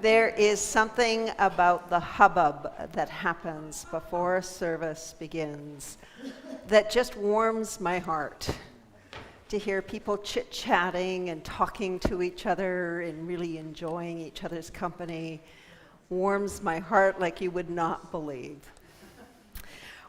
There is something about the hubbub that happens before a service begins that just warms my heart. To hear people chit-chatting and talking to each other and really enjoying each other's company warms my heart like you would not believe.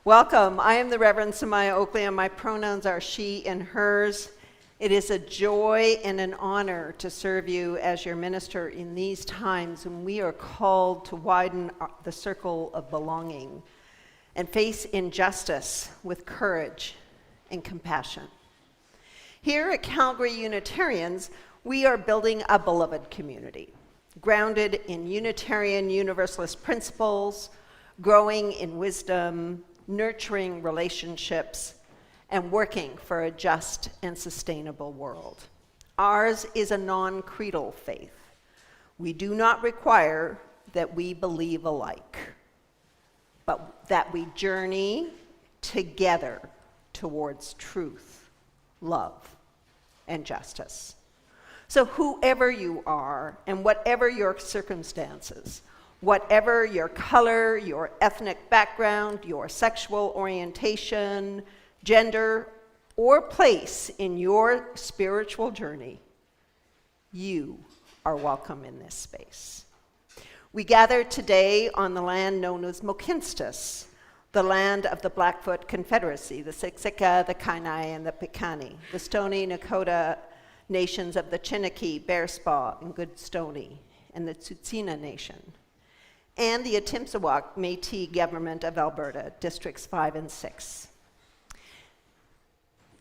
Welcome. I am the Reverend Samaya Oakley, and my pronouns are she and hers. It is a joy and an honor to serve you as your minister in these times when we are called to widen the circle of belonging and face injustice with courage and compassion. Here at Calgary Unitarians, we are building a beloved community, grounded in Unitarian Universalist principles, growing in wisdom, nurturing relationships, and working for a just and sustainable world. Ours is a non-creedal faith, We do not require that we believe alike, but that we journey together towards truth, love, and justice. So whoever you are, and whatever your circumstances, whatever your color, your ethnic background, your sexual orientation, gender, or place in your spiritual journey, you are welcome in this space. We gather today on the land known as Mohkinstsis, the land of the Blackfoot Confederacy, the Siksika, the Kainai, and the Piikani, the Stoney Nakoda nations of the Chiniki, Bearspaw, and Goodstoney, and the Tsuut'ina Nation, and the Atimsawak Métis Government of Alberta, Districts 5 and 6.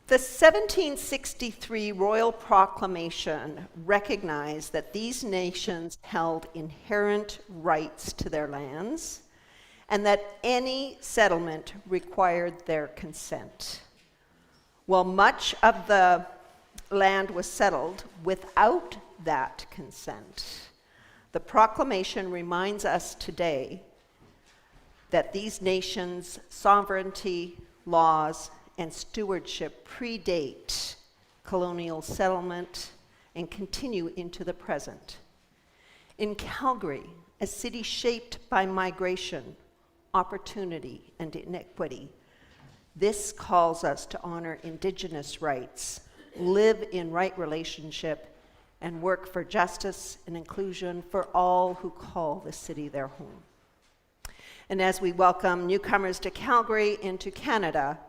The 1763 Royal Proclamation recognized that these nations held inherent rights to their lands and that any settlement required their consent. While much of the land was settled without that consent, the proclamation reminds us today that these nations' sovereignty, laws, and stewardship predate colonial settlement and continue into the present. In Calgary, a city shaped by migration, opportunity, and inequity, this calls us to honor Indigenous rights, live in right relationship, and work for justice and inclusion for all who call the city their home. And as we welcome newcomers to Calgary and to Canada,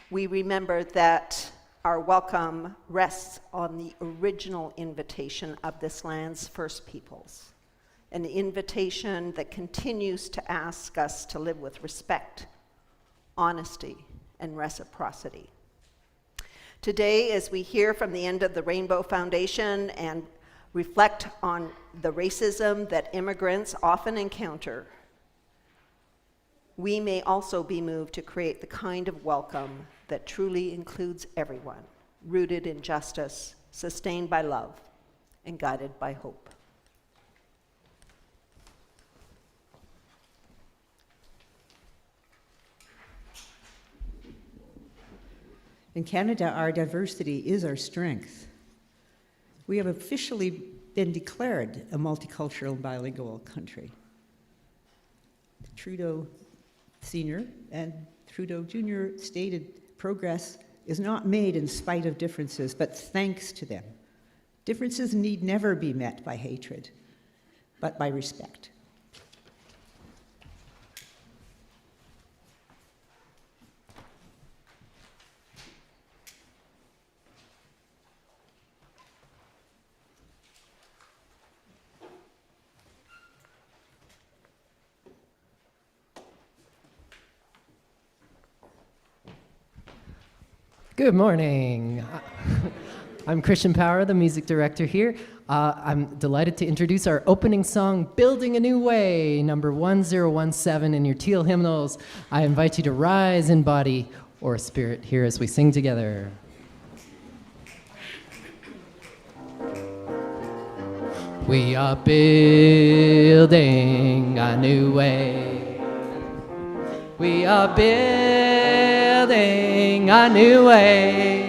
we remember that our welcome rests on the original invitation of this land's first peoples, an invitation that continues to ask us to live with respect, honesty, and reciprocity. Today, as we hear from the End of the Rainbow Foundation and reflect on the racism that immigrants often encounter, we may also be moved to create the kind of welcome that truly includes everyone, rooted in justice, sustained by love, and guided by hope. In Canada, our diversity is our strength. We have officially been declared a multicultural and bilingual country. Trudeau Sr. and Trudeau Jr. stated progress is not made in spite of differences, but thanks to them. Differences need never be met by hatred, but by respect. Good morning. I'm Christian Power, the music director here. I'm delighted to introduce our opening song, Building a New Way, number 1017 in your teal hymnals. I invite you to rise in body or spirit here as we sing together. We are building a new way. We are building a new way.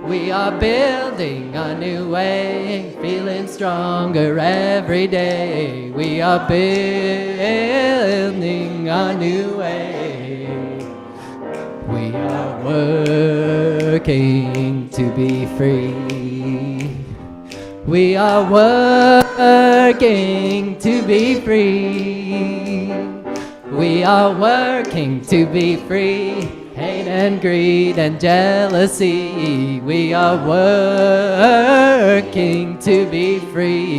We are building a new way, feeling stronger every day. We are building a new way. We are working to be free. We are working to be free. We are working to be free. Hate and greed and jealousy. We are working to be free.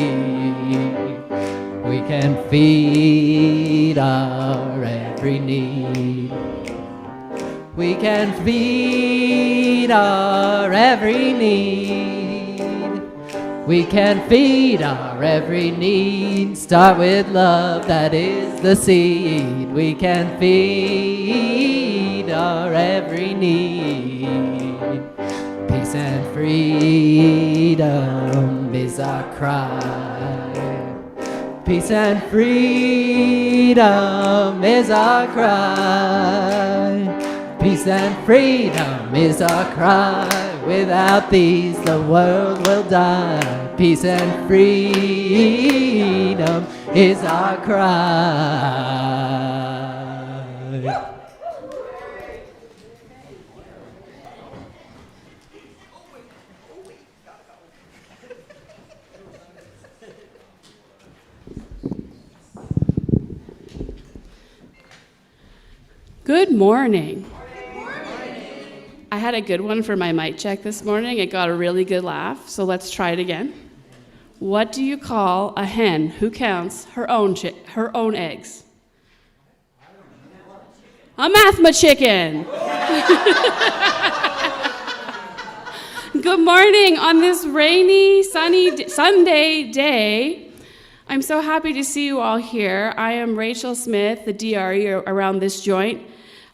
We can feed our every need. We can feed our every need. We can feed our every need. Start with love, that is the seed. We can feed our every need. Peace and freedom is our cry. Peace and freedom is our cry. Peace and freedom is our cry. Without these, the world will die. Peace and freedom is our cry. Good morning. I had a good one for my mic check this morning. It got a really good laugh, so let's try it again. What do you call a hen who counts her own eggs? A mathma chicken. Good morning on this rainy, sunny Sunday day. I'm so happy to see you all here. I am Rachel Smith, the DRE around this joint.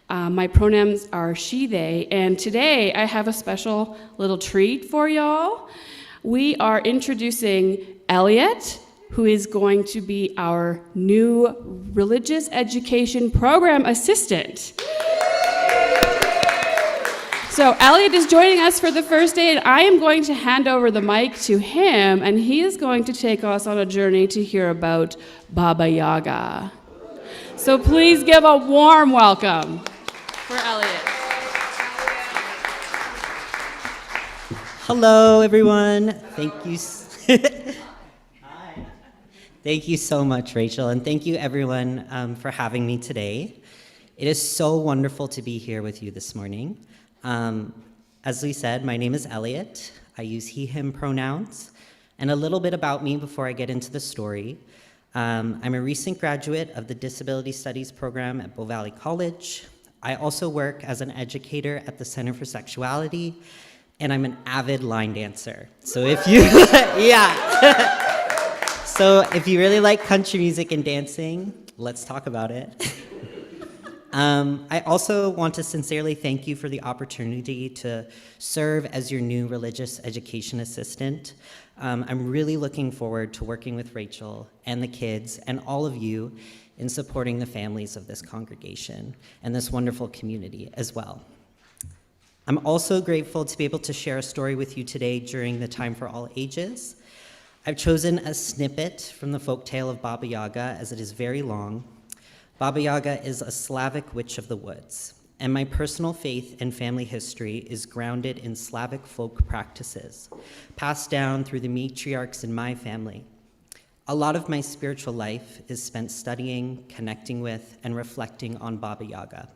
My pronouns are she, they, and today I have a special little treat for y'all. We are introducing Elliot, who is going to be our new religious education program assistant. So Elliot is joining us for the first day, and I am going to hand over the mic to him, and he is going to take us on a journey to hear about Baba Yaga. So please give a warm welcome for Elliot. Hello, everyone. Thank you. Hi. Thank you so much, Rachel, and thank you, everyone, for having me today. It is so wonderful to be here with you this morning. As we said, my name is Elliot. I use he, him pronouns. And a little bit about me before I get into the story. I'm a recent graduate of the Disability Studies program at Bow Valley College. I also work as an educator at the Center for Sexuality, and I'm an avid line dancer. So if you, So if you really like country music and dancing, let's talk about it. I also want to sincerely thank you for the opportunity to serve as your new religious education assistant. I'm really looking forward to working with Rachel and the kids and all of you in supporting the families of this congregation and this wonderful community as well. I'm also grateful to be able to share a story with you today during the Time for All Ages. I've chosen a snippet from the folktale of Baba Yaga as it is very long. Baba Yaga is a Slavic witch of the woods, and my personal faith and family history is grounded in Slavic folk practices, passed down through the matriarchs in my family. A lot of my spiritual life is spent studying, connecting with, and reflecting on Baba Yaga.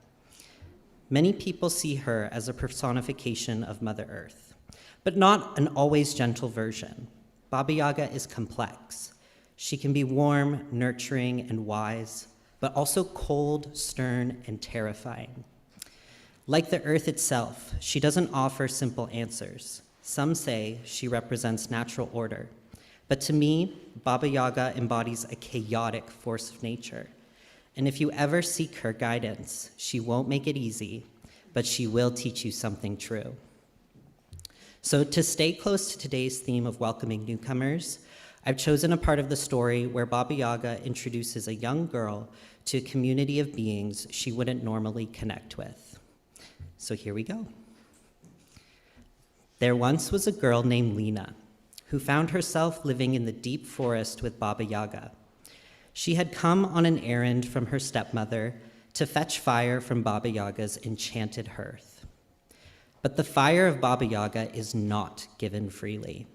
Many people see her as a personification of Mother Earth, but not an always gentle version. Baba Yaga is complex. She can be warm, nurturing, and wise, but also cold, stern, and terrifying. Like the earth itself, she doesn't offer simple answers. Some say she represents natural order. But to me, Baba Yaga embodies a chaotic force of nature. And if you ever seek her guidance, she won't make it easy, but she will teach you something true. So to stay close to today's theme of welcoming newcomers, I've chosen a part of the story where Baba Yaga introduces a young girl to a community of beings she wouldn't normally connect with. So here we go. There once was a girl named Lena who found herself living in the deep forest with Baba Yaga. She had come on an errand from her stepmother to fetch fire from Baba Yaga's enchanted hearth. But the fire of Baba Yaga is not given freely.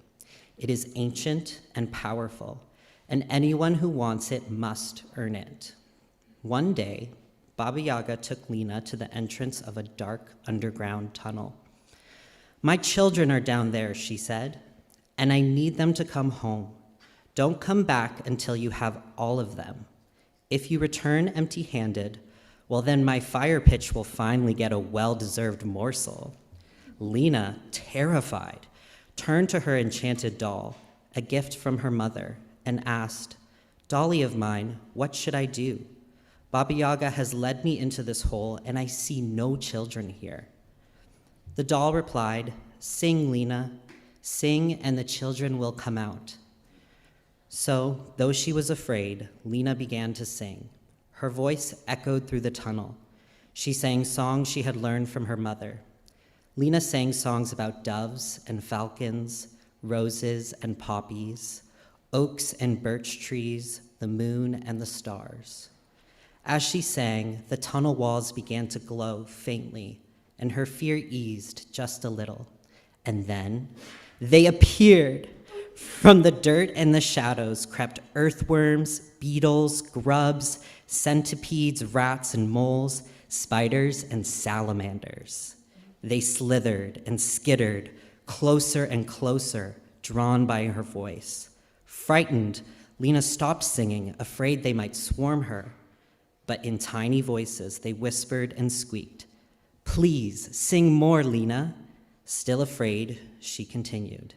It is ancient and powerful, and anyone who wants it must earn it. One day, Baba Yaga took Lena to the entrance of a dark underground tunnel. "My children are down there," she said, "and I need them to come home. Don't come back until you have all of them. If you return empty-handed, well, then my fire pitch will finally get a well-deserved morsel." Lena, terrified, turned to her enchanted doll, a gift from her mother, and asked, "Dolly of mine, what should I do? Baba Yaga has led me into this hole, and I see no children here." The doll replied, "Sing, Lena, sing, and the children will come out." So, though she was afraid, Lena began to sing. Her voice echoed through the tunnel. She sang songs she had learned from her mother. Lena sang songs about doves and falcons, roses and poppies, oaks and birch trees, the moon and the stars. As she sang, the tunnel walls began to glow faintly, and her fear eased just a little. And then they appeared. From the dirt and the shadows crept earthworms, beetles, grubs, centipedes, rats and moles, spiders and salamanders. They slithered and skittered, closer and closer, drawn by her voice. Frightened, Lena stopped singing, afraid they might swarm her. But in tiny voices, they whispered and squeaked, "Please, sing more, Lena." Still afraid, she continued.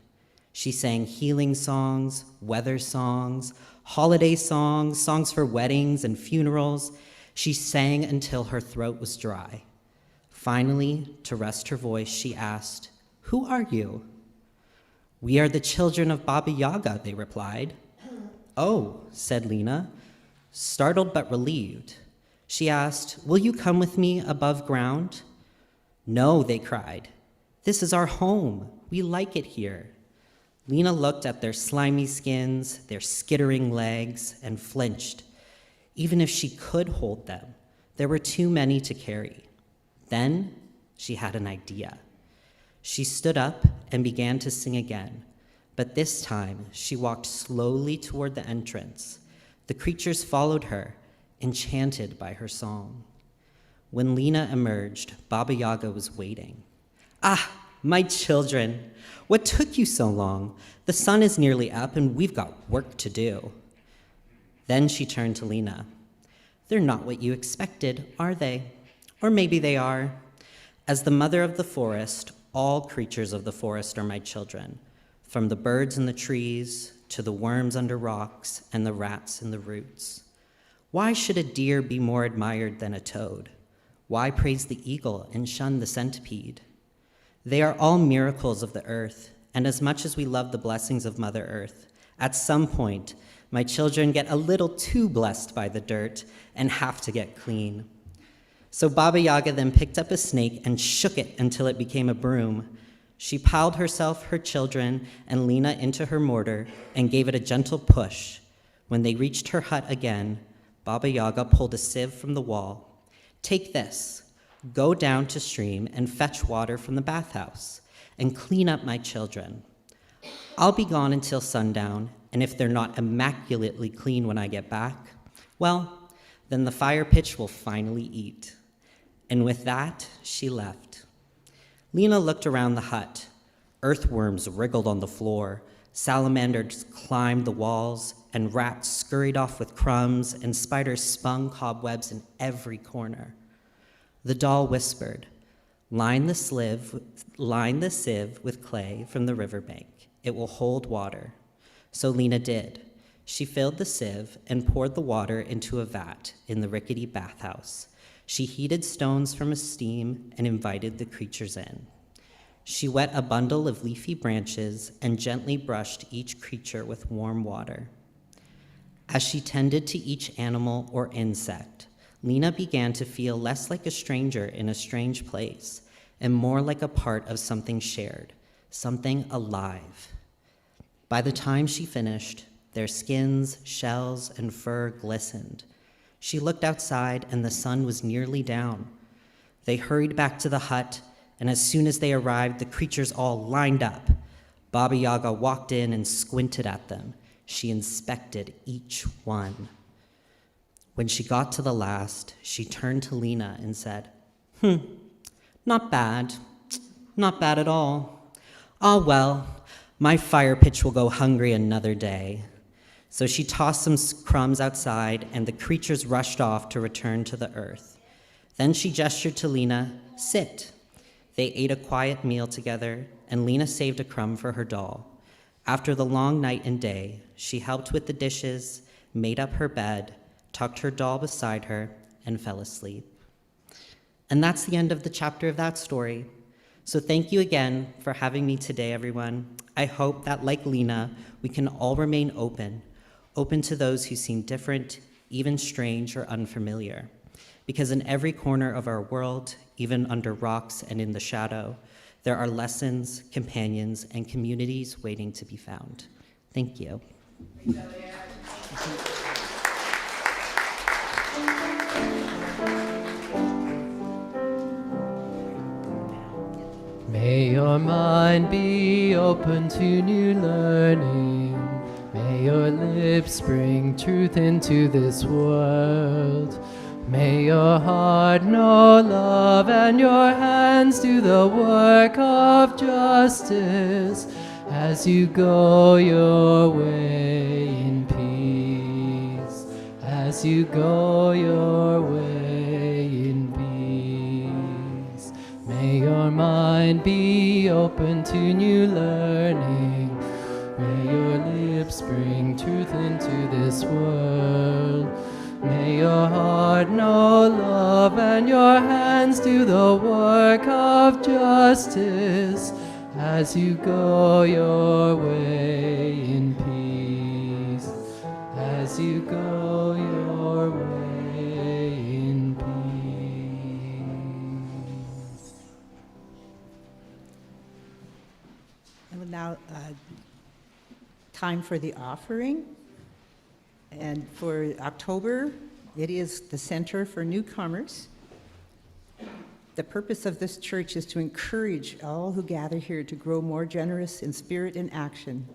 She sang healing songs, weather songs, holiday songs, songs for weddings and funerals. She sang until her throat was dry. Finally, to rest her voice, she asked, "Who are you?" "We are the children of Baba Yaga," they replied. "Oh," said Lena, startled but relieved. She asked, "Will you come with me above ground?" "No," they cried. "This is our home. We like it here." Lena looked at their slimy skins, their skittering legs, and flinched. Even if she could hold them, there were too many to carry. Then she had an idea. She stood up and began to sing again, but this time she walked slowly toward the entrance. The creatures followed her, enchanted by her song. When Lena emerged, Baba Yaga was waiting. "Ah, my children, what took you so long? The sun is nearly up and we've got work to do." Then she turned to Lena. "They're not what you expected, are they? Or maybe they are. As the mother of the forest, all creatures of the forest are my children, from the birds in the trees to the worms under rocks and the rats in the roots. Why should a deer be more admired than a toad? Why praise the eagle and shun the centipede? They are all miracles of the earth, and as much as we love the blessings of Mother Earth, at some point, my children get a little too blessed by the dirt and have to get clean." So Baba Yaga then picked up a snake and shook it until it became a broom. She piled herself, her children, and Lena into her mortar and gave it a gentle push. When they reached her hut again, Baba Yaga pulled a sieve from the wall. "Take this. Go down to stream and fetch water from the bathhouse and clean up my children. I'll be gone until sundown, and if they're not immaculately clean when I get back, well, then the fire pitch will finally eat." And with that, she left. Lena looked around the hut. Earthworms wriggled on the floor, salamanders climbed the walls, and rats scurried off with crumbs, and spiders spun cobwebs in every corner. The doll whispered, line the sieve with clay from the riverbank. It will hold water." So Lena did. She filled the sieve and poured the water into a vat in the rickety bathhouse. She heated stones from a steam and invited the creatures in. She wet a bundle of leafy branches and gently brushed each creature with warm water. As she tended to each animal or insect, Lena began to feel less like a stranger in a strange place and more like a part of something shared, something alive. By the time she finished, their skins, shells, and fur glistened. She looked outside and the sun was nearly down. They hurried back to the hut, and as soon as they arrived, the creatures all lined up. Baba Yaga walked in and squinted at them. She inspected each one. When she got to the last, she turned to Lena and said, Not bad. Not bad at all. Ah, well, my fire pitch will go hungry another day." So she tossed some crumbs outside, and the creatures rushed off to return to the earth. Then she gestured to Lena, "Sit." They ate a quiet meal together, and Lena saved a crumb for her doll. After the long night and day, she helped with the dishes, made up her bed, tucked her doll beside her, and fell asleep. And that's the end of the chapter of that story. So thank you again for having me today, everyone. I hope that, like Lena, we can all remain open, open to those who seem different, even strange or unfamiliar. Because in every corner of our world, even under rocks and in the shadow, there are lessons, companions, and communities waiting to be found. Thank you. May your mind be open to new learning. May your lips bring truth into this world. May your heart know love and your hands do the work of justice as you go your way in peace. As you go your way in peace. May your mind be open to new learning. May your lips bring truth into this world. May your heart know love and your hands do the work of justice as you go your way in peace. As you go your way in peace. And now, time for the offering. And for October, it is the Center for Newcomers. The purpose of this church is to encourage all who gather here to grow more generous in spirit and action.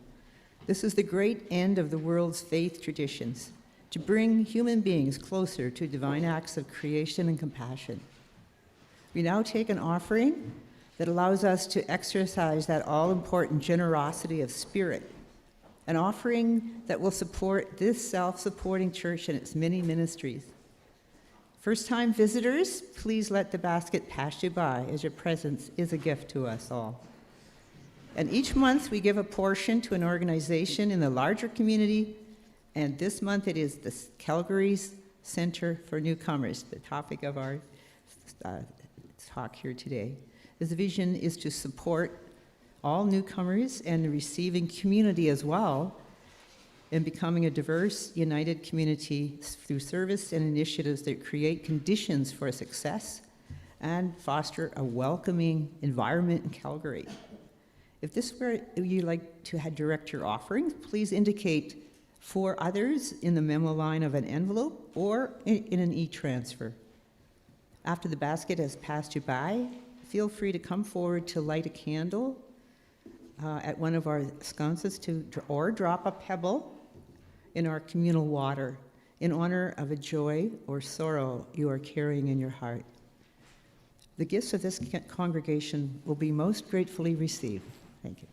This is the great end of the world's faith traditions, to bring human beings closer to divine acts of creation and compassion. We now take an offering that allows us to exercise that all-important generosity of spirit, an offering that will support this self-supporting church and its many ministries. First-time visitors, please let the basket pass you by, as your presence is a gift to us all. And each month we give a portion to an organization in the larger community, and this month it is the Calgary's Center for Newcomers, the topic of our talk here today. This vision is to support all newcomers and the receiving community as well in becoming a diverse, united community through service and initiatives that create conditions for success and foster a welcoming environment in Calgary. If this is where you'd like to direct your offerings, please indicate for others in the memo line of an envelope or in an e-transfer. After the basket has passed you by, feel free to come forward to light a candle at one of our sconces or drop a pebble in our communal water in honor of a joy or sorrow you are carrying in your heart. The gifts of this congregation will be most gratefully received. Thank you.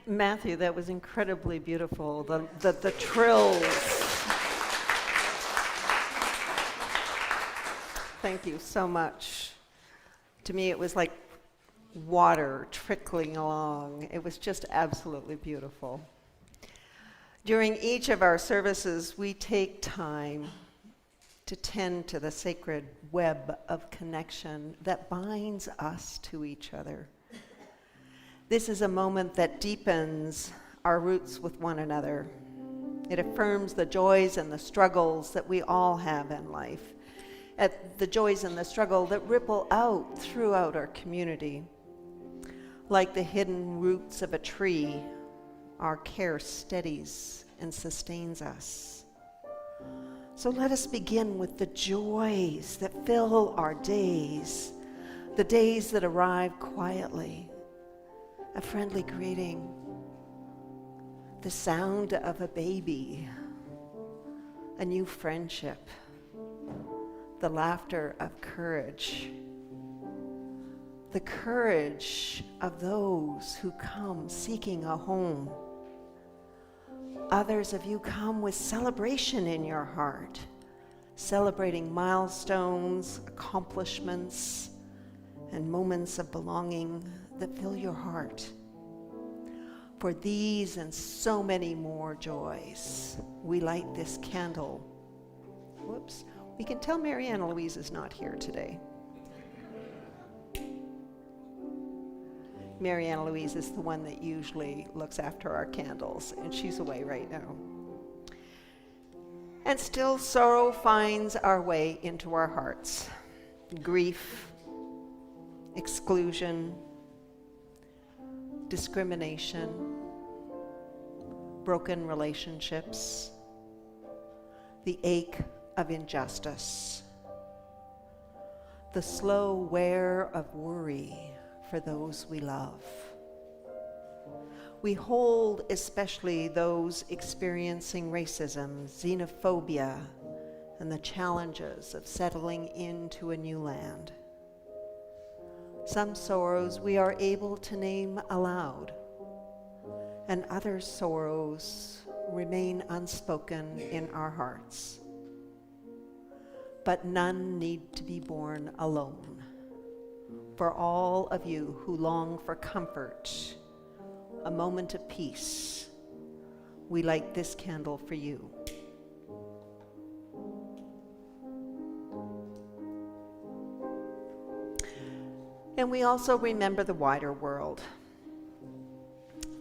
Matthew, that was incredibly beautiful. The trills. Thank you so much. To me, it was like water trickling along. It was just absolutely beautiful. During each of our services, we take time to tend to the sacred web of connection that binds us to each other. This is a moment that deepens our roots with one another. It affirms the joys and the struggles that we all have in life, the joys and the struggle that ripple out throughout our community. Like the hidden roots of a tree, our care steadies and sustains us. So let us begin with the joys that fill our days, the days that arrive quietly. A friendly greeting, the sound of a baby, a new friendship, the laughter of courage, the courage of those who come seeking a home. Others of you come with celebration in your heart, celebrating milestones, accomplishments, and moments of belonging that fill your heart. For these and so many more joys, we light this candle. Whoops. We can tell Marianne Louise is not here today. Marianne Louise is the one that usually looks after our candles, and she's away right now. And still sorrow finds our way into our hearts. Grief, exclusion, discrimination, broken relationships, the ache of injustice, the slow wear of worry for those we love. We hold especially those experiencing racism, xenophobia, and the challenges of settling into a new land. Some sorrows we are able to name aloud, and other sorrows remain unspoken in our hearts. But none need to be borne alone. For all of you who long for comfort, a moment of peace, we light this candle for you. And we also remember the wider world.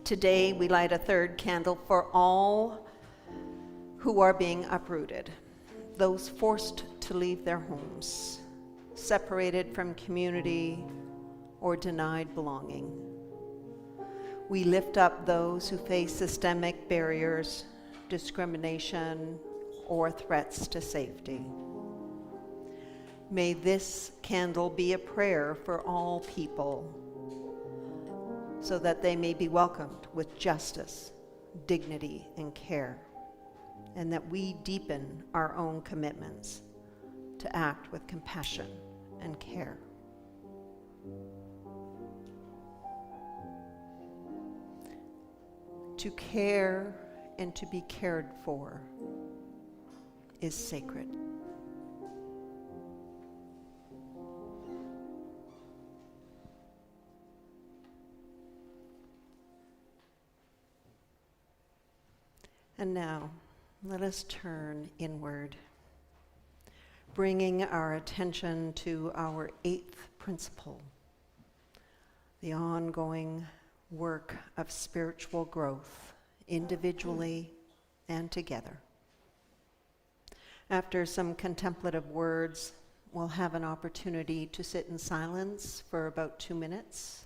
Today, we light a third candle for all who are being uprooted, those forced to leave their homes, separated from community, or denied belonging. We lift up those who face systemic barriers, discrimination, or threats to safety. May this candle be a prayer for all people, so that they may be welcomed with justice, dignity, and care, and that we deepen our own commitments to act with compassion and care. To care and to be cared for is sacred. And now, let us turn inward, bringing our attention to our eighth principle, the ongoing work of spiritual growth, individually and together. After some contemplative words, we'll have an opportunity to sit in silence for about 2 minutes,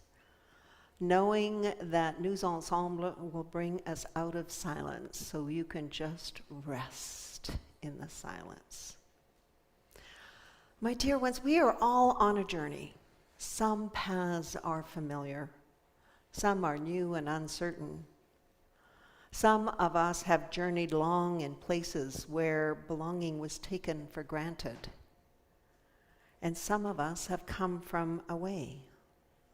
knowing that Nous Ensemble will bring us out of silence, so you can just rest in the silence. My dear ones, we are all on a journey. Some paths are familiar. Some are new and uncertain. Some of us have journeyed long in places where belonging was taken for granted. And some of us have come from away,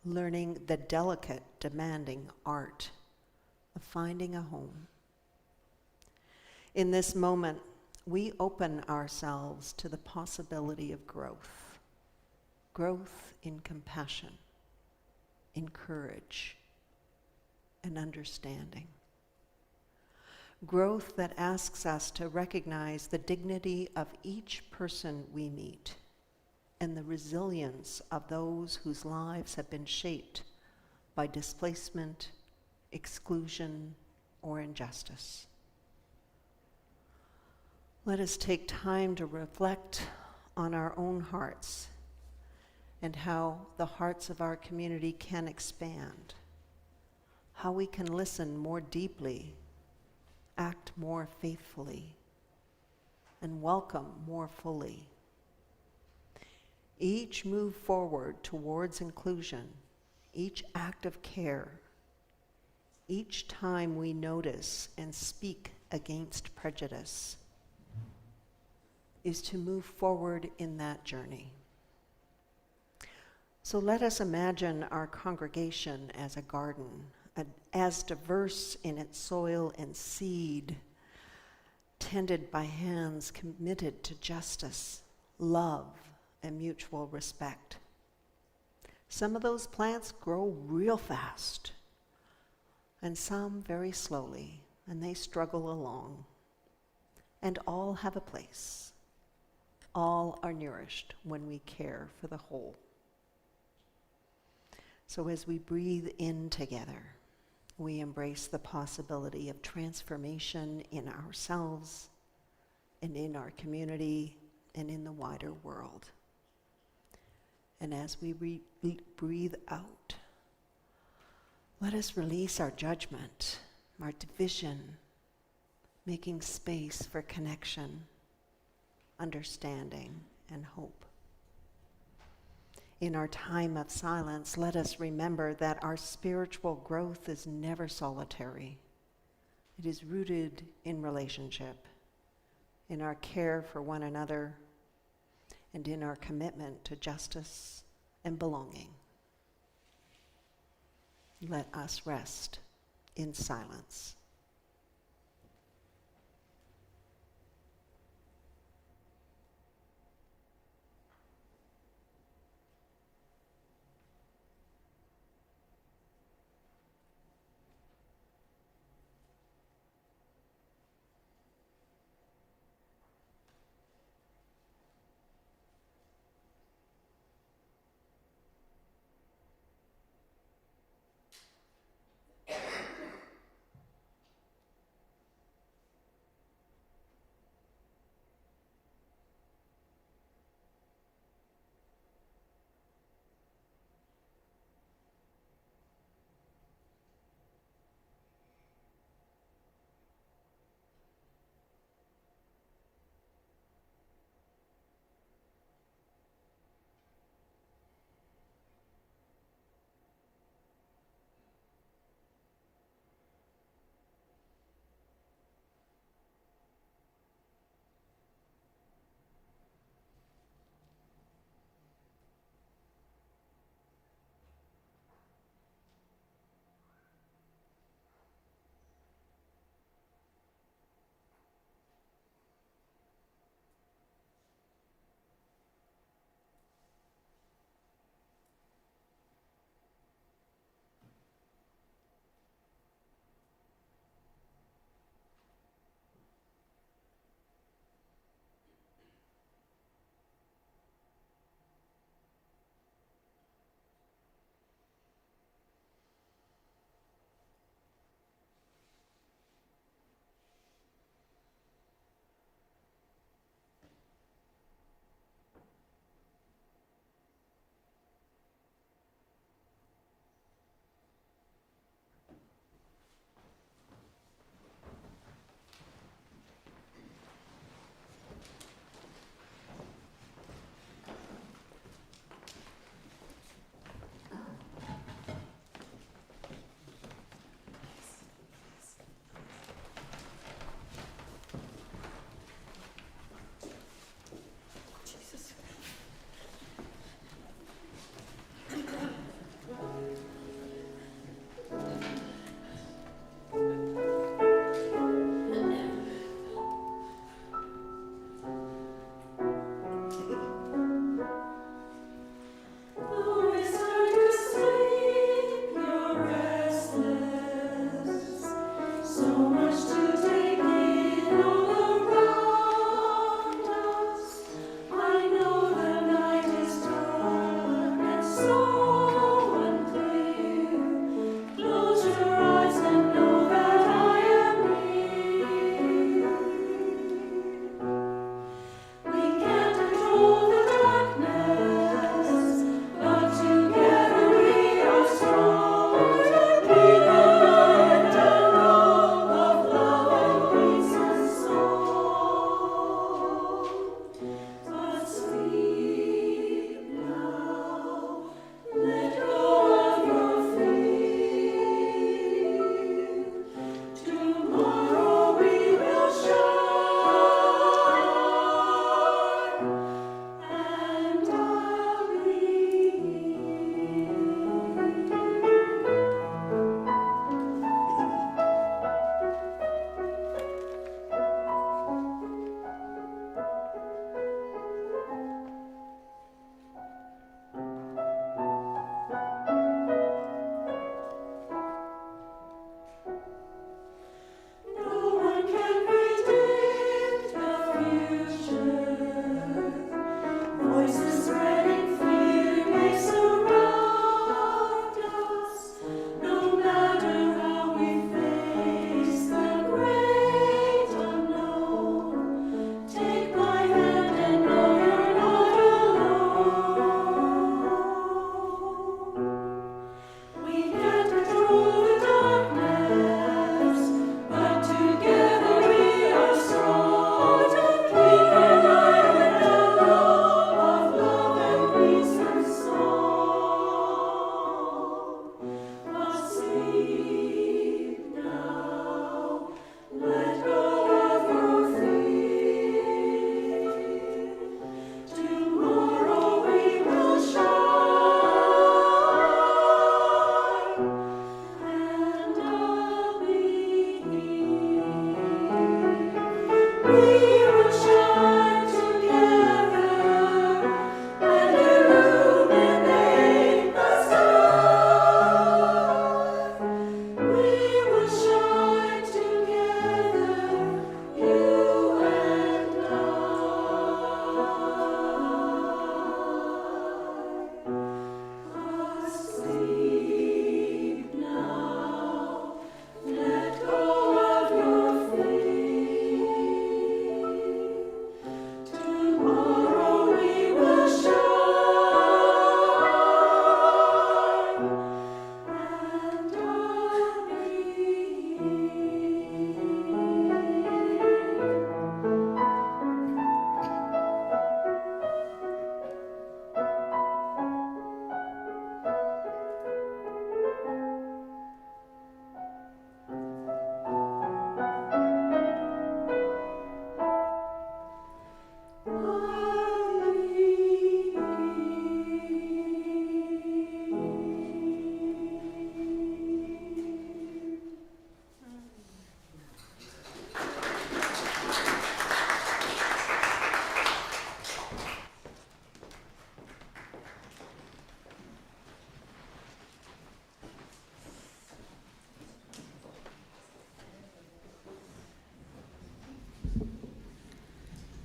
learning the delicate, demanding art of finding a home. In this moment, we open ourselves to the possibility of growth. Growth in compassion, in courage, and understanding. Growth that asks us to recognize the dignity of each person we meet and the resilience of those whose lives have been shaped by displacement, exclusion, or injustice. Let us take time to reflect on our own hearts and how the hearts of our community can expand, how we can listen more deeply, act more faithfully, and welcome more fully. Each move forward towards inclusion, each act of care, each time we notice and speak against prejudice, is to move forward in that journey. So let us imagine our congregation as a garden, as diverse in its soil and seed, tended by hands committed to justice, love, and mutual respect. Some of those plants grow real fast, and some very slowly, and they struggle along. And all have a place. All are nourished when we care for the whole. So as we breathe in together, we embrace the possibility of transformation in ourselves and in our community and in the wider world. And as we breathe out, let us release our judgment, our division, making space for connection, understanding, and hope. In our time of silence, let us remember that our spiritual growth is never solitary. It is rooted in relationship, in our care for one another, and in our commitment to justice and belonging. Let us rest in silence.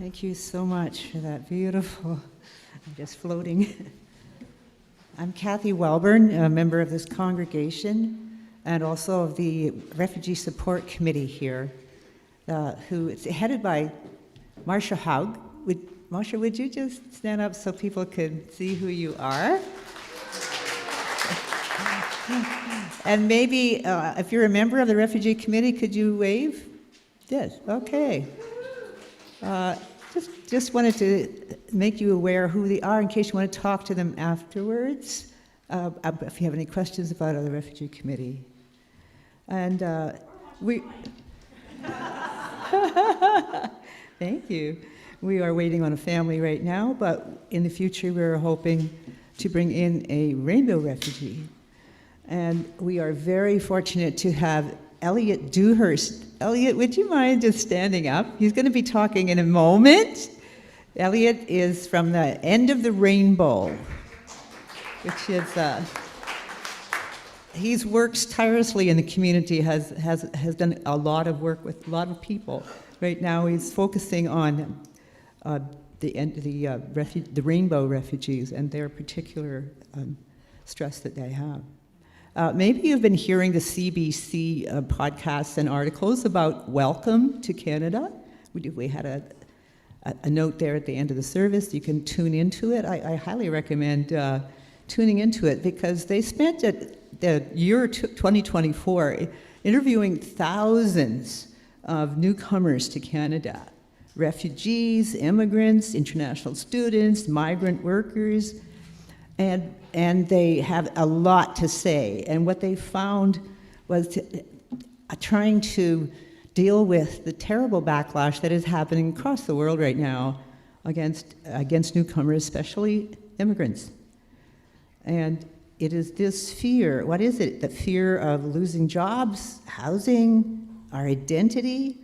Thank you so much for that beautiful, I'm just floating. I'm Kathy Welburn, a member of this congregation and also of the Refugee Support Committee here, who is headed by Marcia Haug. Marcia, would you just stand up so people could see who you are? And maybe if you're a member of the Refugee Committee, could you wave? Yes, okay. Just wanted to make you aware who they are in case you want to talk to them afterwards, if you have any questions about the Refugee Committee. And we... Thank you. We are waiting on a family right now, but in the future we're hoping to bring in a rainbow refugee. And we are very fortunate to have Elliot Dewhurst. Elliot, would you mind just standing up? He's going to be talking in a moment. Elliot is from the End of the Rainbow, which is, he's works tirelessly in the community, has done a lot of work with a lot of people. Right now he's focusing on the rainbow refugees and their particular stress that they have. Maybe you've been hearing the CBC podcasts and articles about welcome to Canada. We had a note there at the end of the service. You can tune into it. I highly recommend tuning into it because they spent the year 2024 interviewing thousands of newcomers to Canada. Refugees, immigrants, international students, migrant workers, and they have a lot to say. And what they found was trying to deal with the terrible backlash that is happening across the world right now against newcomers, especially immigrants. And it is this fear, what is it? The fear of losing jobs, housing, our identity.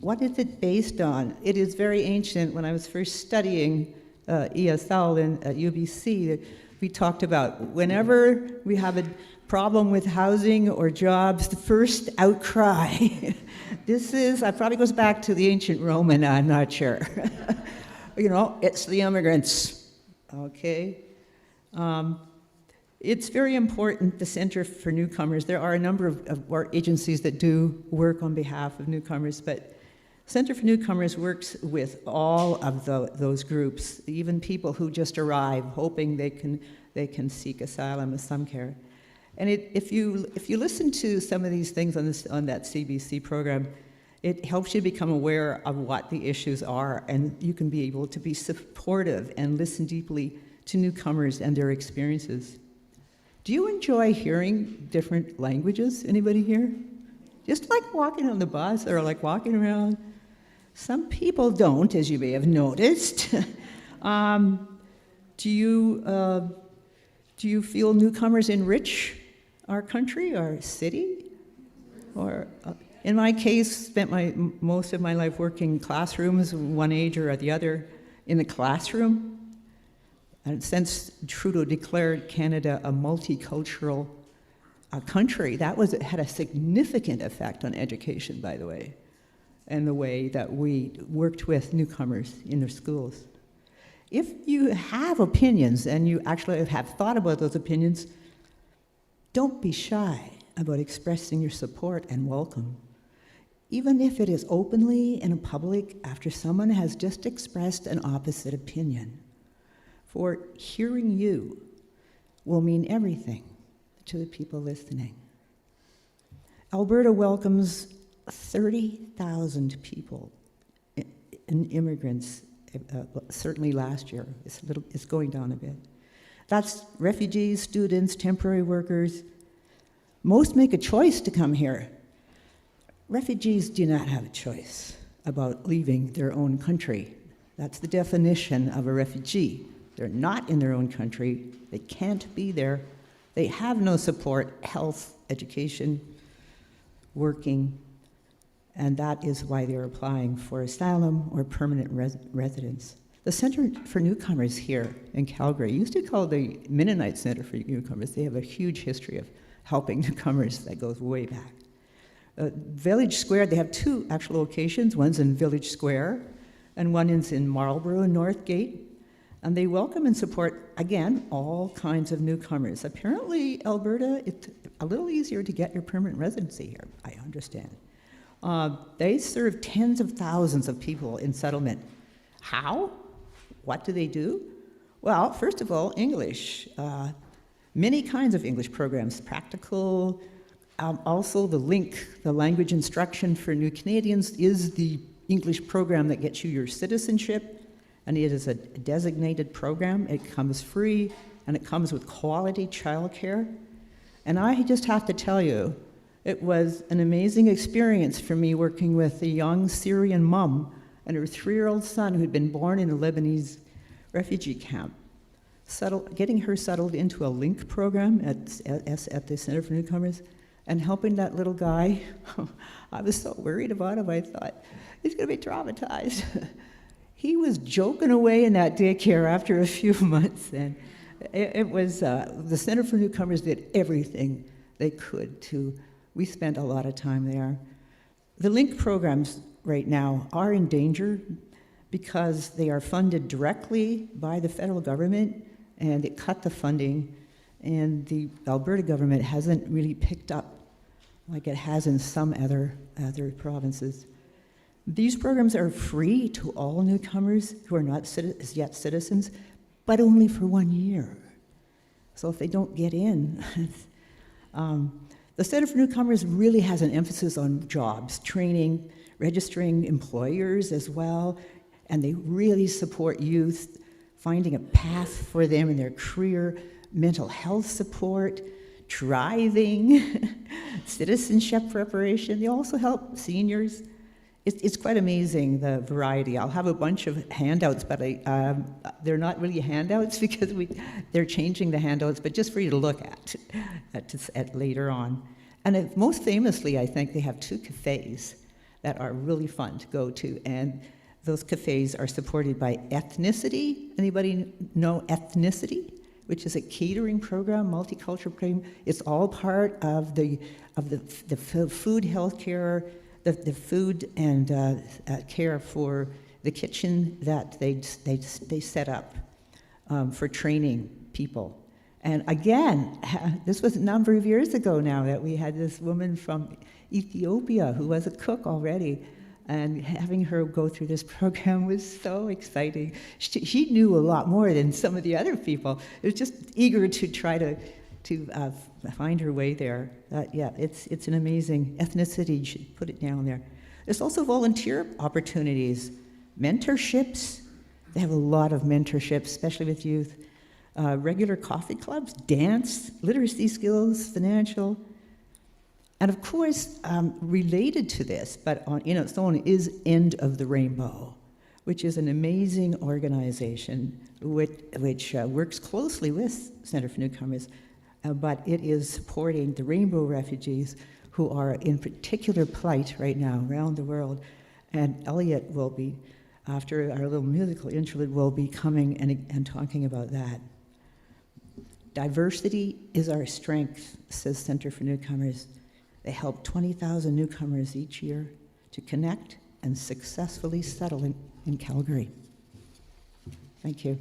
What is it based on? It is very ancient. When I was first studying ESL at UBC, we talked about whenever we have a problem with housing or jobs, the first outcry. It probably goes back to the ancient Roman, I'm not sure. It's the immigrants, okay? It's very important, the Center for Newcomers. There are a number of agencies that do work on behalf of newcomers, but Center for Newcomers works with all of those groups, even people who just arrive, hoping they can seek asylum or some care. And if you listen to some of these things on that CBC program, it helps you become aware of what the issues are, and you can be able to be supportive and listen deeply to newcomers and their experiences. Do you enjoy hearing different languages? Anybody here? Just like walking on the bus or like walking around? Some people don't, as you may have noticed. Do you feel newcomers enrich our country, our city? Or, in my case, spent most of my life working in classrooms, one age or the other, in the classroom. And since Trudeau declared Canada a multicultural country, that had a significant effect on education, by the way, and the way that we worked with newcomers in their schools. If you have opinions and you actually have thought about those opinions, don't be shy about expressing your support and welcome, even if it is openly and in public after someone has just expressed an opposite opinion. For hearing you will mean everything to the people listening. Alberta welcomes 30,000 people, immigrants, certainly last year. It's going down a bit. That's refugees, students, temporary workers. Most make a choice to come here. Refugees do not have a choice about leaving their own country. That's the definition of a refugee. They're not in their own country. They can't be there. They have no support, health, education, working, and that is why they're applying for asylum or permanent residence. The Center for Newcomers here in Calgary used to call the Mennonite Center for Newcomers. They have a huge history of helping newcomers that goes way back. Village Square, they have two actual locations. One's in Village Square, and one is in Marlborough and Northgate. And they welcome and support, again, all kinds of newcomers. Apparently, Alberta, it's a little easier to get your permanent residency here, I understand. They serve tens of thousands of people in settlement. How? What do they do? Well, first of all, English. Many kinds of English programs, practical. Also, the LINK, the language instruction for new Canadians, is the English program that gets you your citizenship. And it is a designated program. It comes free, and it comes with quality childcare. And I just have to tell you, it was an amazing experience for me working with a young Syrian mom and her 3-year-old son who'd been born in a Lebanese refugee camp, getting her settled into a LINK program at the Center for Newcomers, and helping that little guy. I was so worried about him. I thought, he's going to be traumatized. He was joking away in that daycare after a few months, and it was, the Center for Newcomers did everything they could to, we spent a lot of time there. The LINK programs right now are in danger because they are funded directly by the federal government, and it cut the funding, and the Alberta government hasn't really picked up like it has in some other provinces. These programs are free to all newcomers who are not yet citizens, but only for 1 year. So if they don't get in, the Center for Newcomers really has an emphasis on jobs, training, registering employers as well, and they really support youth, finding a path for them in their career, mental health support, driving, citizenship preparation. They also help seniors. It's quite amazing, the variety. I'll have a bunch of handouts, but they're not really handouts because they're changing the handouts, but just for you to look at later on. And most famously, I think they have 2 cafes that are really fun to go to, and those cafes are supported by Ethnicity. Anybody know Ethnicity? Which is a catering program, multicultural program. It's all part of the food, healthcare, the food and care for the kitchen that they set up for training people. And again, this was a number of years ago now that we had this woman from Ethiopia who was a cook already, and having her go through this program was so exciting. She knew a lot more than some of the other people. It was just eager to try to find her way there. Yeah, it's an amazing Ethnicity. You should put it down there. There's also volunteer opportunities, mentorships. They have a lot of mentorships, especially with youth. Regular coffee clubs, dance, literacy skills, financial. And of course, related to this, but in its own, is End of the Rainbow, which is an amazing organization which works closely with Center for Newcomers, but it is supporting the Rainbow refugees who are in particular plight right now around the world. And Elliot will be, after our little musical interlude, will be coming and talking about that. Diversity is our strength, says Center for Newcomers. They help 20,000 newcomers each year to connect and successfully settle in Calgary. Thank you.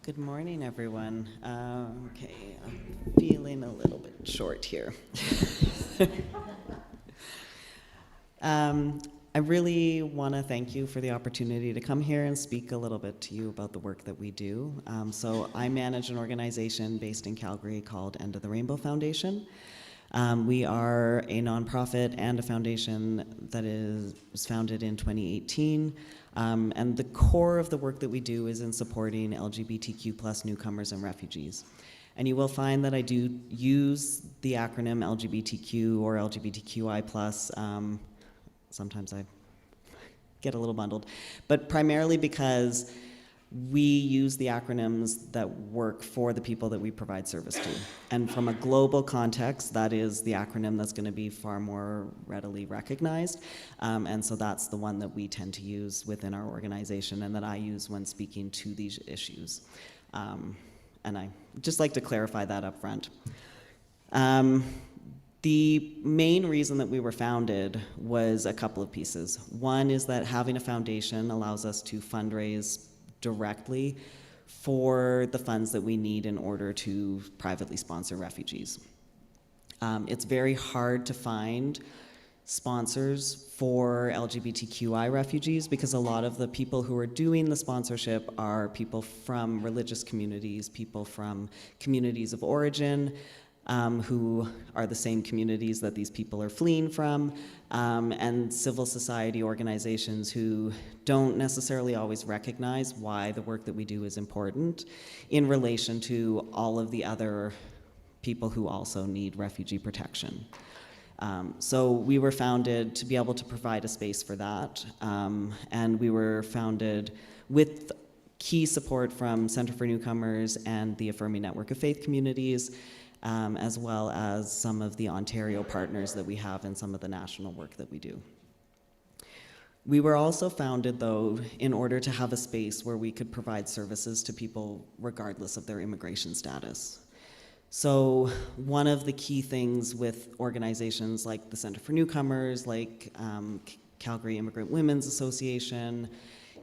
Good morning, everyone. Okay, I'm feeling a little bit short here. I really want to thank you for the opportunity to come here and speak a little bit to you about the work that we do. So I manage an organization based in Calgary called End of the Rainbow Foundation. We are a nonprofit and a foundation that was founded in 2018. And the core of the work that we do is in supporting LGBTQ plus newcomers and refugees. And you will find that I do use the acronym LGBTQ or LGBTQI plus. Sometimes I get a little bundled, but primarily because we use the acronyms that work for the people that we provide service to. And from a global context, that is the acronym that's going to be far more readily recognized. And so that's the one that we tend to use within our organization and that I use when speaking to these issues. And I just like to clarify that up front. The main reason that we were founded was a couple of pieces. One is that having a foundation allows us to fundraise directly for the funds that we need in order to privately sponsor refugees. It's very hard to find sponsors for LGBTQI refugees because a lot of the people who are doing the sponsorship are people from religious communities, people from communities of origin, who are the same communities that these people are fleeing from, and civil society organizations who don't necessarily always recognize why the work that we do is important in relation to all of the other people who also need refugee protection. So we were founded to be able to provide a space for that, and we were founded with key support from Center for Newcomers and the Affirming Network of Faith Communities, as well as some of the Ontario partners that we have and some of the national work that we do. We were also founded, though, in order to have a space where we could provide services to people regardless of their immigration status. So one of the key things with organizations like the Center for Newcomers, like Calgary Immigrant Women's Association,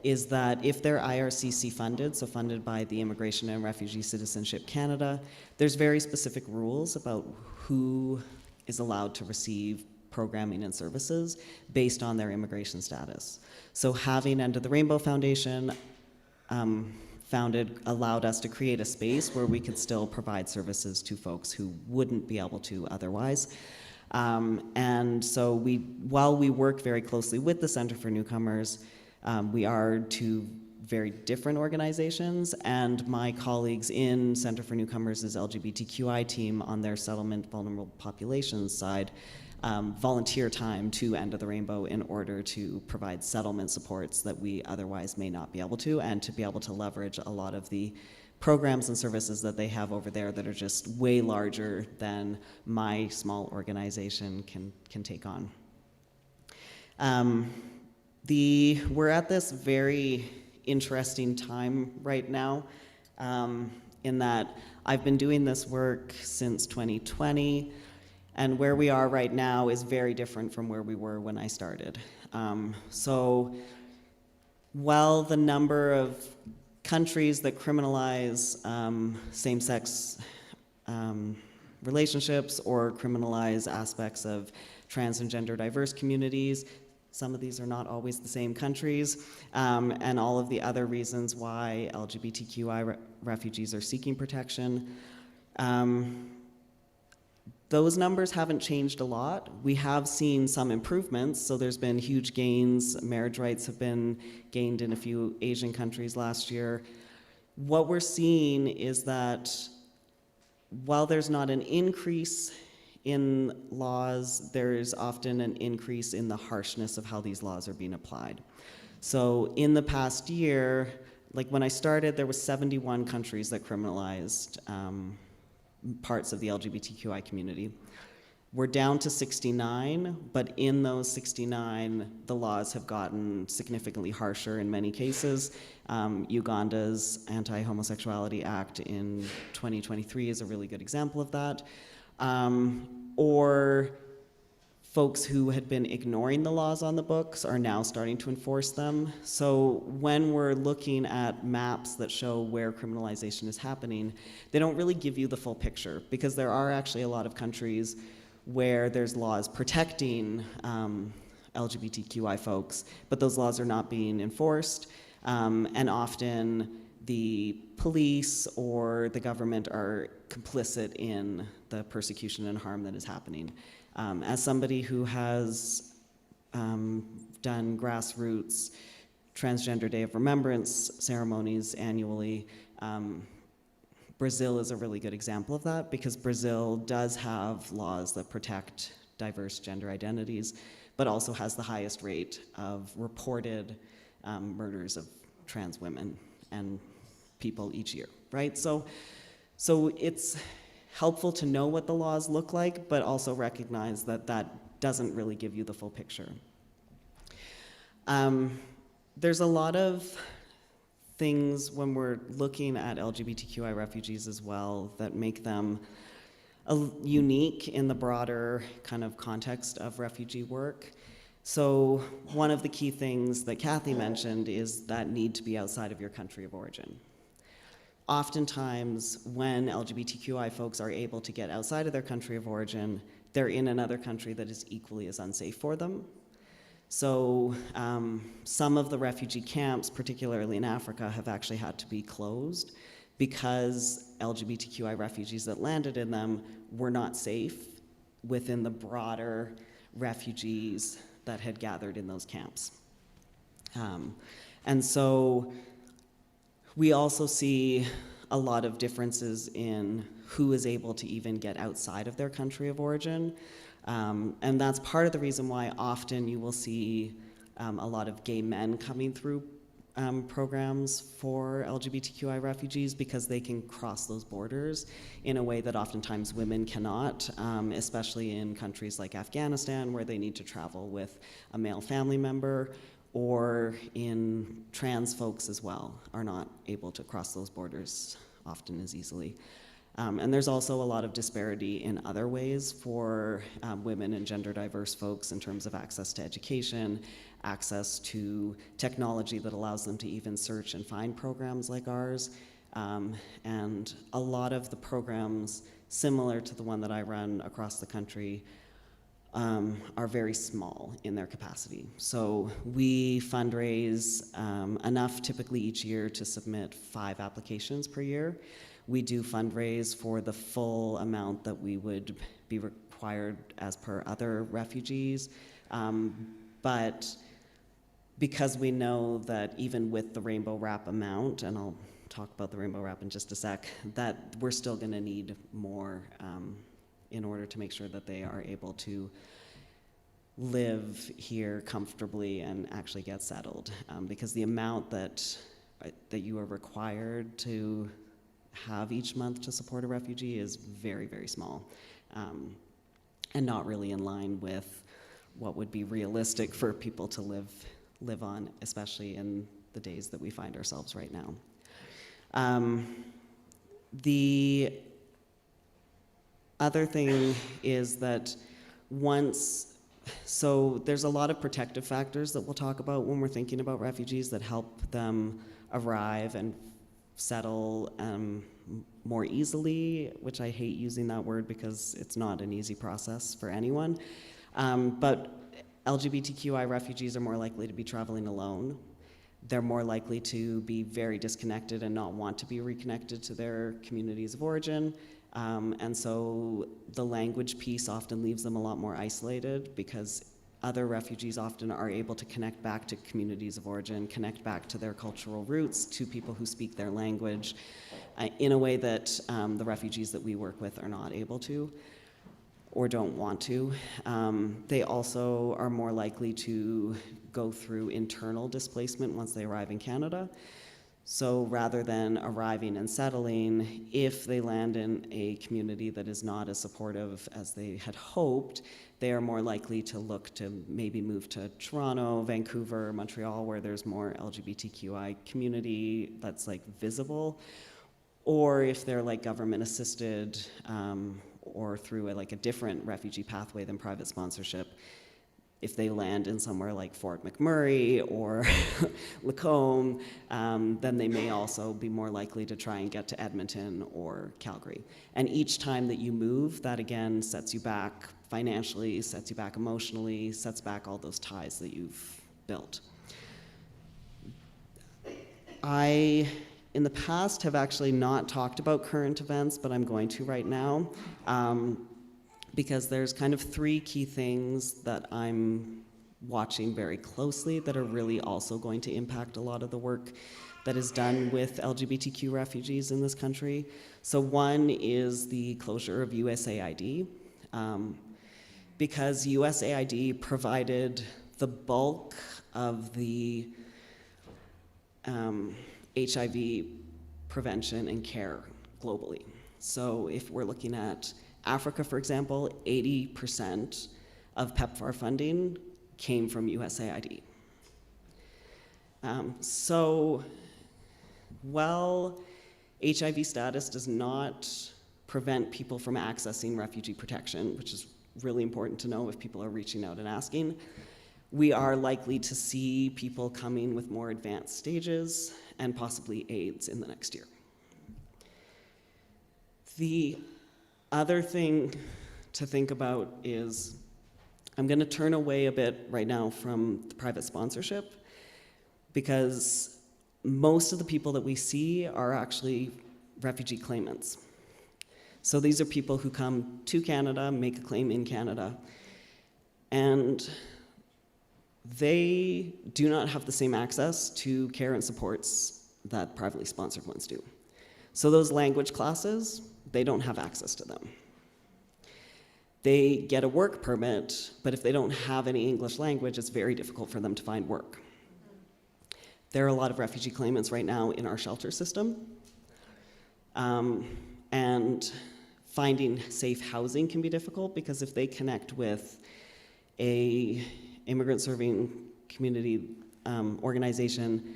is that if they're IRCC funded, so funded by the Immigration and Refugee Citizenship Canada, there's very specific rules about who is allowed to receive programming and services based on their immigration status. So having End of the Rainbow Foundation founded allowed us to create a space where we could still provide services to folks who wouldn't be able to otherwise. And so while we work very closely with the Center for Newcomers, we are two very different organizations, and my colleagues in Center for Newcomers' LGBTQI team on their settlement vulnerable populations side volunteer time to End of the Rainbow in order to provide settlement supports that we otherwise may not be able to, and to be able to leverage a lot of the programs and services that they have over there that are just way larger than my small organization can take on. We're at this very interesting time right now, in that I've been doing this work since 2020, and where we are right now is very different from where we were when I started. So while the number of countries that criminalize same-sex relationships or criminalize aspects of trans and gender diverse communities, some of these are not always the same countries, and all of the other reasons why LGBTQI refugees are seeking protection. Those numbers haven't changed a lot. We have seen some improvements, so there's been huge gains. Marriage rights have been gained in a few Asian countries last year. What we're seeing is that while there's not an increase in laws, there is often an increase in the harshness of how these laws are being applied. So in the past year, like when I started, there were 71 countries that criminalized parts of the LGBTQI community. We're down to 69, but in those 69, the laws have gotten significantly harsher in many cases. Uganda's Anti-Homosexuality Act in 2023 is a really good example of that. Or folks who had been ignoring the laws on the books are now starting to enforce them. So when we're looking at maps that show where criminalization is happening, they don't really give you the full picture, because there are actually a lot of countries where there's laws protecting LGBTQI folks, but those laws are not being enforced, and often the police or the government are complicit in the persecution and harm that is happening. As somebody who has done grassroots Transgender Day of Remembrance ceremonies annually, Brazil is a really good example of that, because Brazil does have laws that protect diverse gender identities, but also has the highest rate of reported murders of trans women and people each year, right? So it's helpful to know what the laws look like, but also recognize that that doesn't really give you the full picture. There's a lot of things when we're looking at LGBTQI refugees as well that make them unique in the broader kind of context of refugee work. So one of the key things that Kathy mentioned is that need to be outside of your country of origin. Oftentimes, when LGBTQI folks are able to get outside of their country of origin, they're in another country that is equally as unsafe for them. So some of the refugee camps, particularly in Africa, have actually had to be closed because LGBTQI refugees that landed in them were not safe within the broader refugees that had gathered in those camps. And so we also see a lot of differences in who is able to even get outside of their country of origin. And that's part of the reason why often you will see a lot of gay men coming through programs for LGBTQI refugees, because they can cross those borders in a way that oftentimes women cannot, especially in countries like Afghanistan, where they need to travel with a male family member, or in trans folks as well are not able to cross those borders often as easily. And there's also a lot of disparity in other ways for women and gender diverse folks in terms of access to education, access to technology that allows them to even search and find programs like ours. And a lot of the programs similar to the one that I run across the country are very small in their capacity. So we fundraise enough typically each year to submit 5 applications per year. We do fundraise for the full amount that we would be required as per other refugees. But because we know that even with the Rainbow Wrap amount, and I'll talk about the Rainbow Wrap in just a sec, that we're still gonna need more in order to make sure that they are able to live here comfortably and actually get settled. Because the amount that you are required to have each month to support a refugee is very, very small, and not really in line with what would be realistic for people to live on, especially in the days that we find ourselves right now. The other thing is that so there's a lot of protective factors that we'll talk about when we're thinking about refugees that help them arrive and settle more easily, which I hate using that word because it's not an easy process for anyone. But LGBTQI refugees are more likely to be traveling alone. They're more likely to be very disconnected and not want to be reconnected to their communities of origin. And so the language piece often leaves them a lot more isolated, because other refugees often are able to connect back to communities of origin, connect back to their cultural roots, to people who speak their language, in a way that the refugees that we work with are not able to or don't want to. They also are more likely to go through internal displacement once they arrive in Canada. So rather than arriving and settling, if they land in a community that is not as supportive as they had hoped, they are more likely to look to maybe move to Toronto, Vancouver, Montreal, where there's more LGBTQI community that's like visible. Or if they're like government assisted, or through a different refugee pathway than private sponsorship. If they land in somewhere like Fort McMurray or Lacombe, then they may also be more likely to try and get to Edmonton or Calgary. And each time that you move, that again sets you back financially, sets you back emotionally, sets back all those ties that you've built. I, in the past, have actually not talked about current events, but I'm going to right now. Because there's kind of three key things that I'm watching very closely that are really also going to impact a lot of the work that is done with LGBTQ refugees in this country. So one is the closure of USAID, because USAID provided the bulk of the HIV prevention and care globally. So if we're looking at Africa, for example, 80% of PEPFAR funding came from USAID. So while HIV status does not prevent people from accessing refugee protection, which is really important to know if people are reaching out and asking, we are likely to see people coming with more advanced stages and possibly AIDS in the next year. The other thing to think about is, I'm going to turn away a bit right now from the private sponsorship, because most of the people that we see are actually refugee claimants. So these are people who come to Canada, make a claim in Canada, and they do not have the same access to care and supports that privately sponsored ones do. So those language classes, they don't have access to them. They get a work permit, but if they don't have any English language, it's very difficult for them to find work. There are a lot of refugee claimants right now in our shelter system, and finding safe housing can be difficult, because if they connect with a immigrant serving community organization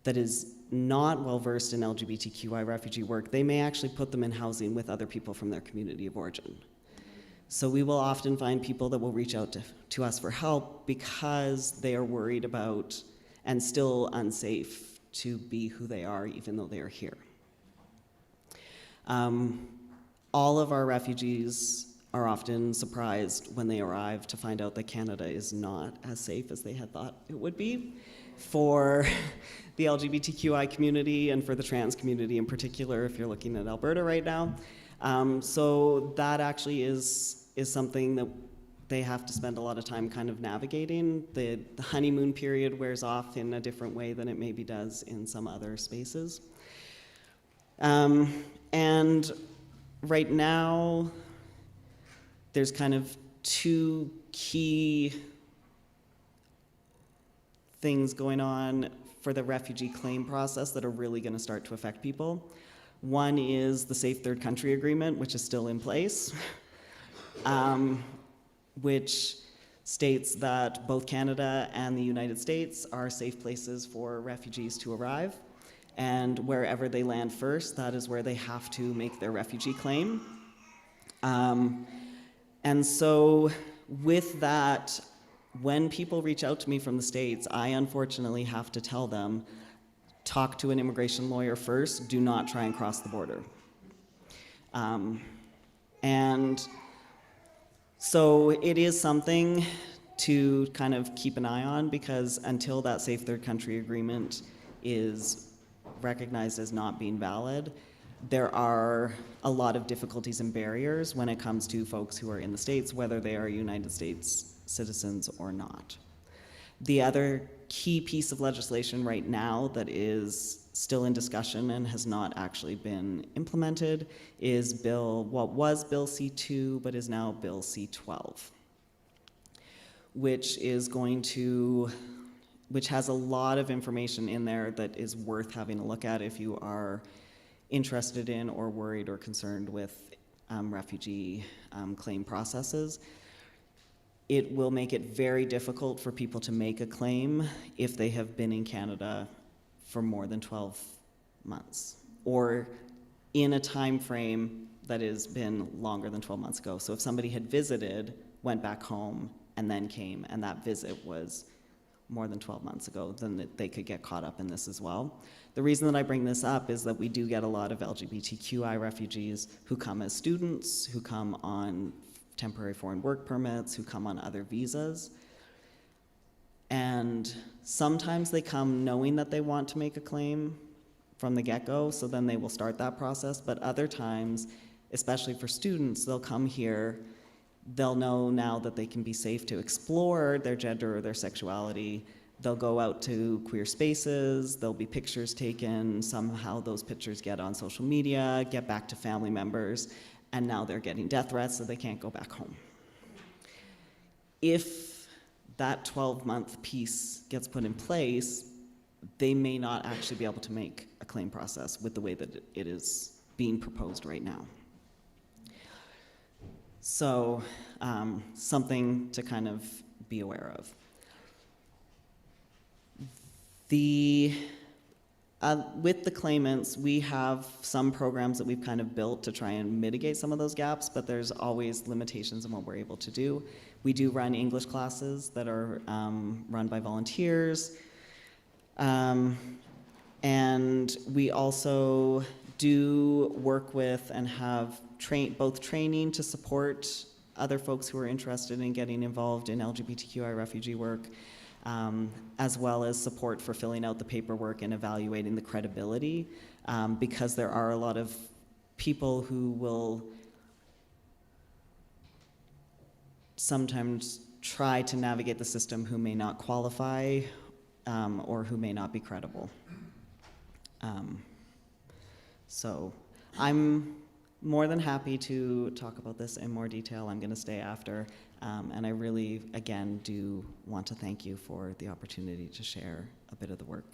that is not well-versed in LGBTQI refugee work, they may actually put them in housing with other people from their community of origin. So we will often find people that will reach out to us for help because they are worried about and still unsafe to be who they are, even though they are here. All of our refugees are often surprised when they arrive to find out that Canada is not as safe as they had thought it would be for the LGBTQI community and for the trans community in particular, if you're looking at Alberta right now. So that actually is something that they have to spend a lot of time kind of navigating. The honeymoon period wears off in a different way than it maybe does in some other spaces. And right now, there's kind of two key things going on for the refugee claim process that are really going to start to affect people. One is the Safe Third Country Agreement, which is still in place, which states that both Canada and the United States are safe places for refugees to arrive. And wherever they land first, that is where they have to make their refugee claim. And so with that, when people reach out to me from the States, I unfortunately have to tell them, talk to an immigration lawyer first, do not try and cross the border. And so it is something to kind of keep an eye on, because until that Safe Third Country Agreement is recognized as not being valid, there are a lot of difficulties and barriers when it comes to folks who are in the States, whether they are United States citizens or not. The other key piece of legislation right now that is still in discussion and has not actually been implemented is what was Bill C-2 but is now Bill C-12, which has a lot of information in there that is worth having a look at if you are interested in or worried or concerned with refugee claim processes. It will make it very difficult for people to make a claim if they have been in Canada for more than 12 months, or in a time frame that has been longer than 12 months ago. So if somebody had visited, went back home, and then came, and that visit was more than 12 months ago, then they could get caught up in this as well. The reason that I bring this up is that we do get a lot of LGBTQI refugees who come as students, who come on temporary foreign work permits, who come on other visas. And sometimes they come knowing that they want to make a claim from the get-go, so then they will start that process. But other times, especially for students, they'll come here, they'll know now that they can be safe to explore their gender or their sexuality. They'll go out to queer spaces, there'll be pictures taken, somehow those pictures get on social media, get back to family members, and now they're getting death threats so they can't go back home. If that 12-month piece gets put in place, they may not actually be able to make a claim process with the way that it is being proposed right now. So, something to kind of be aware of. With the claimants, we have some programs that we've kind of built to try and mitigate some of those gaps, but there's always limitations in what we're able to do. We do run English classes that are run by volunteers, and we also do work with and have both training to support other folks who are interested in getting involved in LGBTQI refugee work, as well as support for filling out the paperwork and evaluating the credibility, because there are a lot of people who will sometimes try to navigate the system who may not qualify or who may not be credible. So I'm more than happy to talk about this in more detail. I'm going to stay after. And I really, again, do want to thank you for the opportunity to share a bit of the work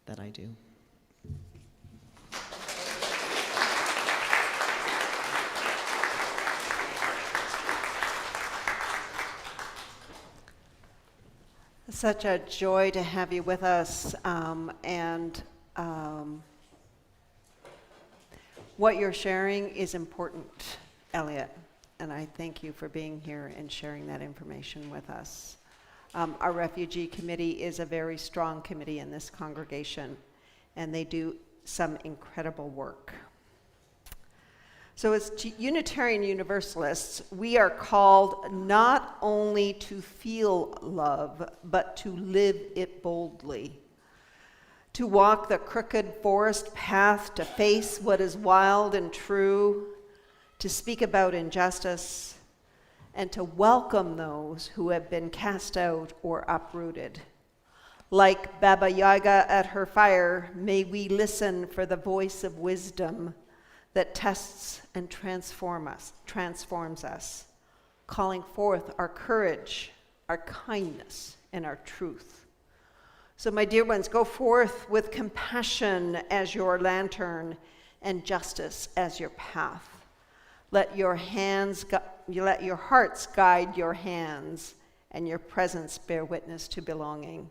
that I do. Such a joy to have you with us, what you're sharing is important, Elliot, and I thank you for being here and sharing that information with us. Our refugee committee is a very strong committee in this congregation, and they do some incredible work. So as Unitarian Universalists, we are called not only to feel love, but to live it boldly. To walk the crooked forest path, to face what is wild and true, to speak about injustice, and to welcome those who have been cast out or uprooted. Like Baba Yaga at her fire, may we listen for the voice of wisdom that tests and transforms us, calling forth our courage, our kindness, and our truth. So my dear ones, go forth with compassion as your lantern and justice as your path. Let your hearts guide your hands, and your presence bear witness to belonging.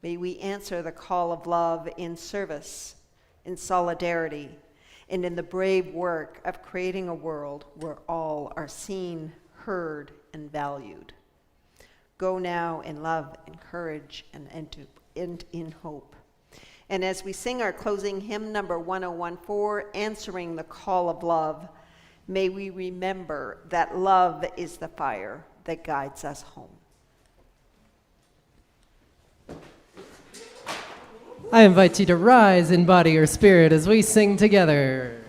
May we answer the call of love in service, in solidarity, and in the brave work of creating a world where all are seen, heard, and valued. Go now in love and courage and in hope. And as we sing our closing hymn, number 1014, Answering the Call of Love, may we remember that love is the fire that guides us home. I invite you to rise in body or spirit as we sing together.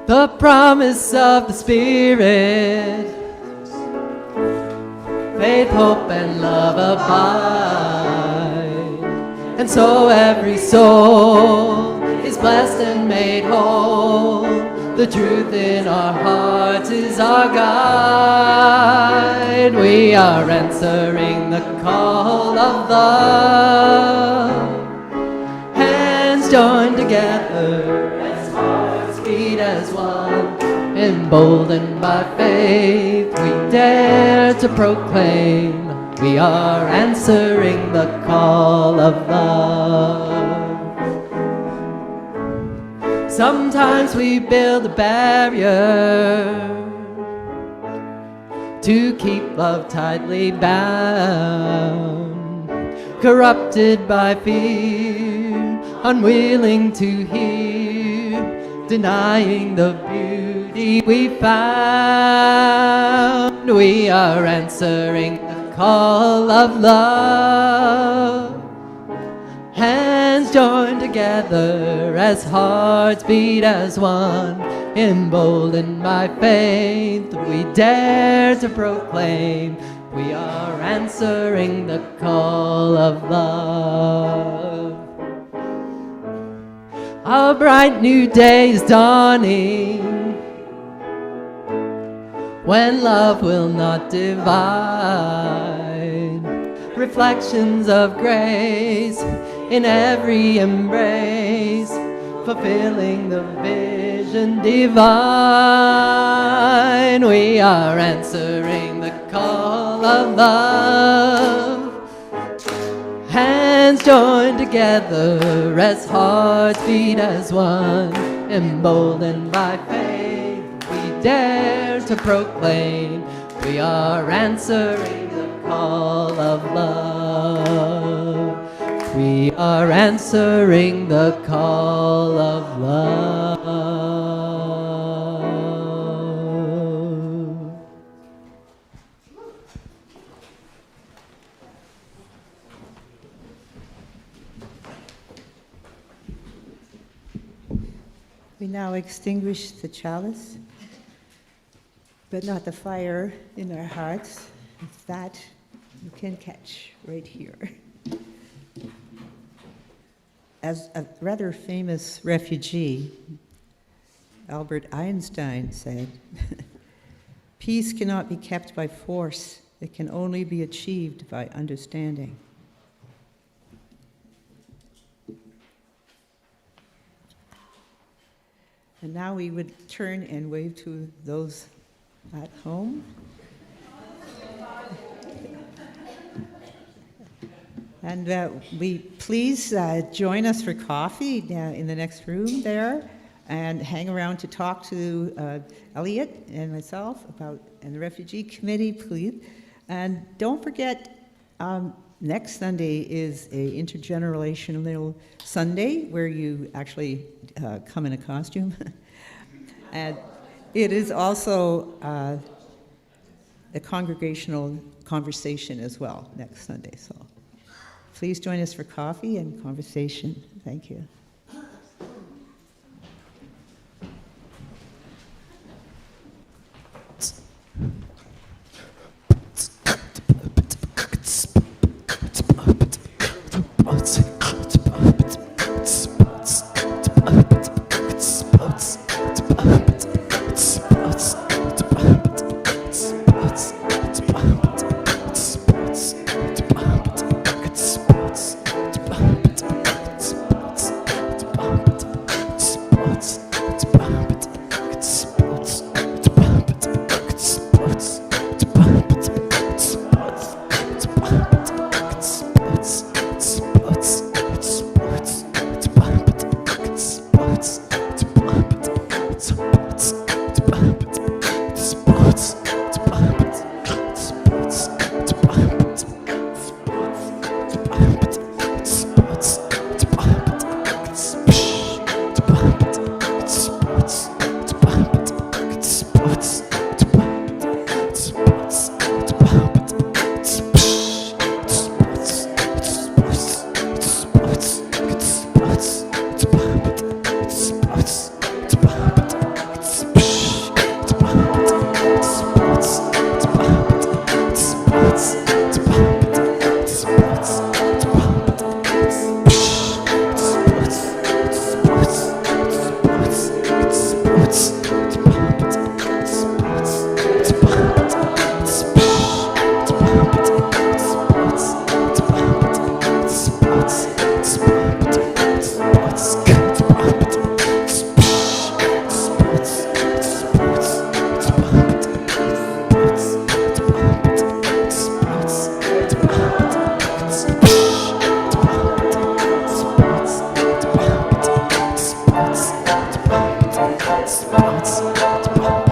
The promise of the Spirit, faith, hope, and love abide. And so every soul is blessed and made whole. The truth in our hearts is our guide. We are answering the call of love. Hands joined together as hearts beat as one. Emboldened by faith, we dare to proclaim we are answering the call of love. Sometimes we build a barrier to keep love tightly bound, corrupted by fear, unwilling to hear, denying the beauty we found. We are answering the call of love. Hands joined together as hearts beat as one. Emboldened by faith, we dare to proclaim we are answering the call of love. A bright new day is dawning, when love will not divide. Reflections of grace in every embrace, fulfilling the vision divine. We are answering the call of love. Hands joined together as hearts beat as one. Emboldened by faith, we dare to proclaim we are answering the call of love. We are answering the call of love. We now extinguish the chalice, but not the fire in our hearts. That you can catch right here. As a rather famous refugee, Albert Einstein said, "Peace cannot be kept by force. It can only be achieved by understanding." And now we would turn and wave to those at home. And we please join us for coffee in the next room there, and hang around to talk to Elliot and myself and the Refugee Committee, please. And don't forget, next Sunday is a intergenerational Sunday where you actually come in a costume. And it is also a congregational conversation as well next Sunday. So please join us for coffee and conversation. Thank you. Cuts.